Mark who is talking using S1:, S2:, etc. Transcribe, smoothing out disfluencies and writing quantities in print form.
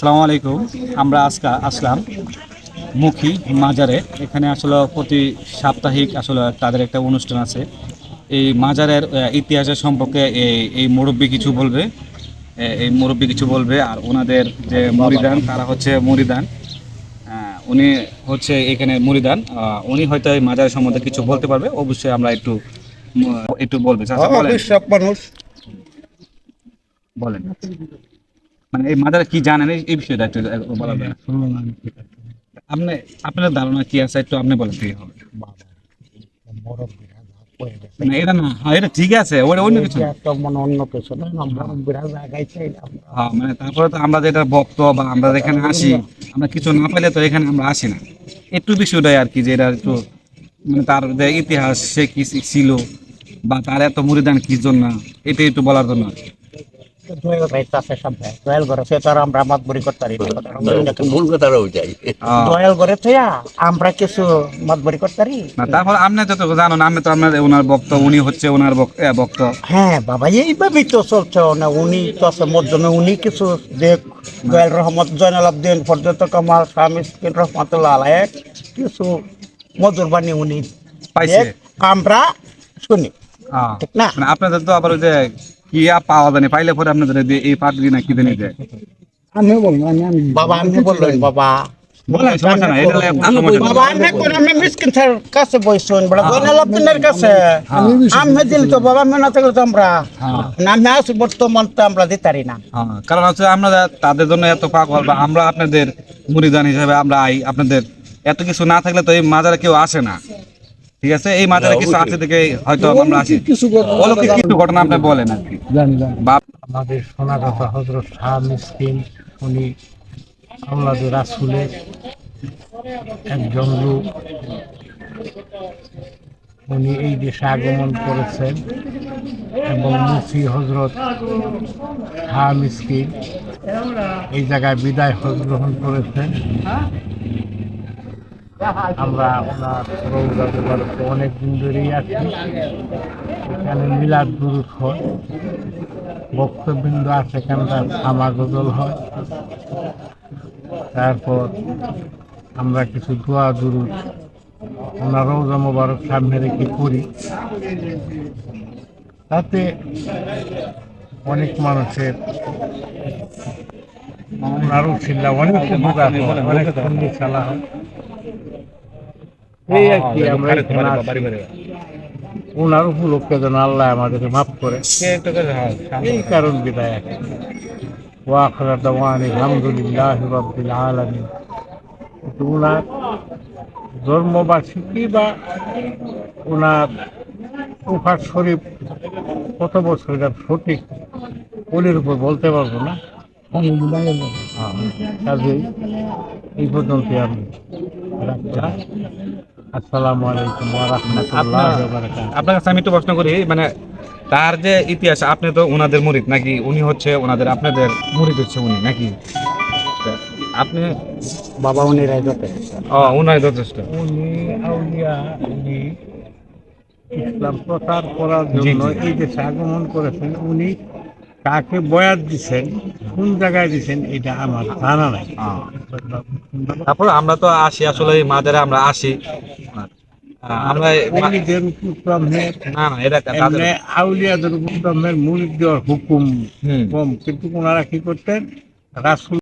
S1: আসসালামু আলাইকুম। আমরা আজকে আসলাম মুখী মাজারে। এখানে আসলে প্রতি সাপ্তাহিক আসলে তাদের একটা অনুষ্ঠান আছে। এই মাজারের ইতিহাসের সম্পর্কে এই মুরব্বী কিছু বলবে। আর ওনাদের যে মুরিদান, তারা হচ্ছে মুরিদান। উনি হচ্ছে এখানে মুরিদান। উনি হয়তো এই মাজারের সম্বন্ধে কিছু বলতে পারবে। অবশ্যই আমরা একটু বলবে। চাচা বলেন,
S2: সব মানুষ
S1: বলেন মানে এই মাজারে কি জানেন এই বিষয়টা একটু বলা যায়। আপনি আপনার ধারণা কি আছে একটু আপনি বলেন কি হবে। না এটা না, হ্যাঁ এটা ঠিক আছে, ওটা অন্য কিছু না।
S2: অন্য কিছু না, মুরব্বীরা জায়গায় চাইলাম।
S1: হ্যাঁ মানে তারপরে তো আমরা যেটা ভক্ত বা আমরা যেখানে আসি, আমরা কিছু না পাইলে তো এখানে আমরা আসি না। একটু বিষয়টাই আর কি, যে এটা একটু মানে তার যে ইতিহাস, সে কি ছিল বা তার এত মুরিদান কি জন্য, এটাই একটু বলার জন্য আর কি।
S2: মূল কথাটা ওইটাই। আমরা কিছু মাতবরি করতারি
S1: না তারপর আপনি যত জানেন, আপনি তো আপনার ওনার ভক্ত, উনি হচ্ছে ওনার ভক্ত।
S2: হ্যাঁ বাবা, এইভাবেই তো চলছে। না উনি তো আছে মধ্যমে, উনি কিছু যে দয়াল রহমত জয়নাল আবদিন পর্যটক আমার স্বামী রহমতুল্লাহ আলাইহ কিছু মজুর বাণী উনি
S1: পাইছে।
S2: আমরা শুনি,
S1: হ্যাঁ
S2: ঠিক না?
S1: মানে আপনাদের তো আবার ওই যে কি পাওয়া জানি, পাইলে পরে আপনাদের এই পাটরি না কি জানি দেয়।
S2: আমি বলবো, বাবা আমি বললেন বাবা
S1: বলেন, সমস্যা নাই, এটা
S2: বাবা আমি কোন আমি মিসকিন স্যার কাছে বইছুন বড় জয়নাল আবদিনের কাছে আমি দিল তো বাবা মেনা থাকলে তো আমরা না ম্যাচ বর্তমান তো আমরা দিতারি না।
S1: হ্যাঁ, কারণ হচ্ছে আমরা তাদের জন্য এত পাগল, বা আমরা আপনাদের মুরিদান হিসেবে আমরা আপনাদের এত কিছু না থাকলে তো এই মাজারে কেউ আসে না। ঠিক আছে, এই মাজারে কিছু আছে দেখে হয়তো আমরা আসি। অলৌকিক কিছু ঘটনা আপনি বলেন আর কি।
S2: আমাদের সোনা কথা হজরত শাহ মিসকিন, উনি আওলাদে রাসূলের একজন লোক। উনি এই দেশে আগমন করেছেন এবং মুফতি হজরত শাহ মিসকিন এই জায়গায় বিদায় হজ গ্রহণ করেছেন। আমরা ওনার রোজা মুবারকে অনেক দিন ধরেই আছি। এখানে মিলাদ দুরূদ হয়, ভক্তবৃন্দ আছে, এখানটা থামা গজল হয়। তারপর আমরা কিছু দোয়া দুরূদ ওনার রোজা মুবারক সামনে রেখে করি। তাতে অনেক মানুষের ওনার উছিলা অনেক উপকার হয়, অনেক সঙ্গী চালা হয়। এই আর কি, আমরা এখানে আসি। ওনার উপলক্ষে যেন আল্লাহ আমাদেরকে মাফ করে, এই কারণ বিদায়। ওয়াখির দাওয়ানি আলহামদুলিল্লাহি রাব্বিল আলামিন। ওনার জন্মবার্ষিকী বা ওনার উফার শরীফ কত বছর, এটা সঠিক ওলির উপর বলতে পারবো না। কাজেই এই পর্যন্ত আমি রাখলাম। আসসালামু আলাইকুম ওয়া রাহমাতুল্লাহি ওয়া বারাকাতুহু।
S1: আপনার কাছে আমি একটু প্রশ্ন করি, মানে তার যে ইতিহাস, আপনি তো ওনাদের মুরিদ নাকি উনি হচ্ছে ওনাদের, আপনাদের মুরিদ হচ্ছে উনি নাকি আপনি?
S2: বাবা উনি রাজতে
S1: উনাই যথেষ্ট।
S2: উনি আউলিয়া, উনি ইসলাম প্রচার করার জন্য এই দেশে আগমন করেছেন। উনি কাকে বয়াত দিচ্ছেন, কোন জায়গায় দিচ্ছেন, এটা আমার জানা নাই।
S1: তারপর আমরা তো আসি আসলে এই মাজারে, আমরা আসি আমরা
S2: মুরিদের উপক্রমের
S1: না না এটা তাদের
S2: আউলিয়াদের উপক্রমের মুরিদ দেওয়ার হুকুম কম, কিন্তু ওনারা কি করতেন, রাসূল